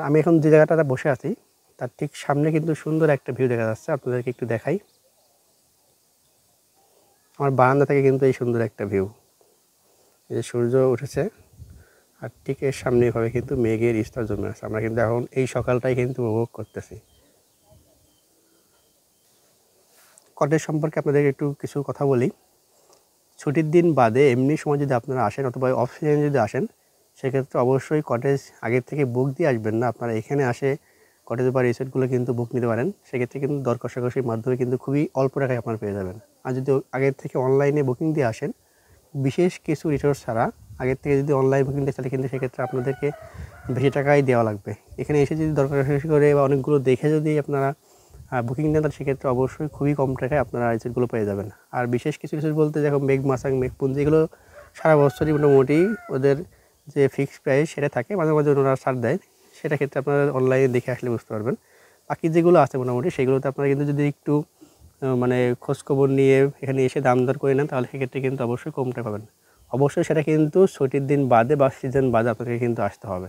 আমি এখন যে জায়গাটাতে বসে আছি তার ঠিক সামনে কিন্তু সুন্দর একটা ভিউ দেখা যাচ্ছে, আপনাদেরকে একটু দেখাই। আমার বারান্দা থেকে কিন্তু এই সুন্দর একটা ভিউ, এই যে সূর্য উঠেছে আর ঠিক এর সামনে এভাবে কিন্তু মেঘের স্তর জমে আছে। আমরা কিন্তু এখন এই সকালটাই কিন্তু উপভোগ করতেছি। কটেজ সম্পর্কে আপনাদেরকে একটু কিছু কথা বলি। ছুটির দিন বাদে এমনি সময় যদি আপনারা আসেন অথবা অফ সিজনে যদি আসেন, সেক্ষেত্রে অবশ্যই কটেজ আগের থেকে বুক দিয়ে আসবেন না। আপনারা এখানে আসে কটেজ বা রিসোর্টগুলো কিন্তু বুক নিতে পারেন। সেক্ষেত্রে কিন্তু দর কষাকষির মাধ্যমে কিন্তু খুবই অল্প টাকায় আপনারা পেয়ে যাবেন। আর যদি আগের থেকে অনলাইনে বুকিং দিয়ে আসেন, বিশেষ কিছু রিসোর্ট ছাড়া আগের থেকে যদি অনলাইন বুকিং দিয়ে তাহলে কিন্তু সেক্ষেত্রে আপনাদেরকে বেশি টাকাই দেওয়া লাগবে। এখানে এসে যদি দর কষাকষি করে বা অনেকগুলো দেখে যদি আপনারা বুকিং নেন, তাহলে সেক্ষেত্রে অবশ্যই খুবই কম টাকায় আপনারা রিসোর্টগুলো পেয়ে যাবেন। আর বিশেষ কিছু রিসোর্ট বলতে যেমন মেঘমাসাং, মেঘপুঞ্জি, এগুলো সারা বছরই মোটামুটি ওদের যে ফিক্সড প্রাইস সেটা থাকে, মাঝে মাঝে ওনারা ছাড় দেয়। সেটা ক্ষেত্রে আপনারা অনলাইনে দেখে আসলে বুঝতে পারবেন। বাকি যেগুলো আছে মোটামুটি সেগুলোতে আপনারা কিন্তু যদি একটু মানে খোঁজখবর নিয়ে এখানে এসে দাম দর করে নেন, তাহলে সেক্ষেত্রে কিন্তু অবশ্যই কমটা পাবেন। অবশ্যই সেটা কিন্তু ছুটির দিন বাদে বা সিজন বাদে আপনাকে কিন্তু আসতে হবে।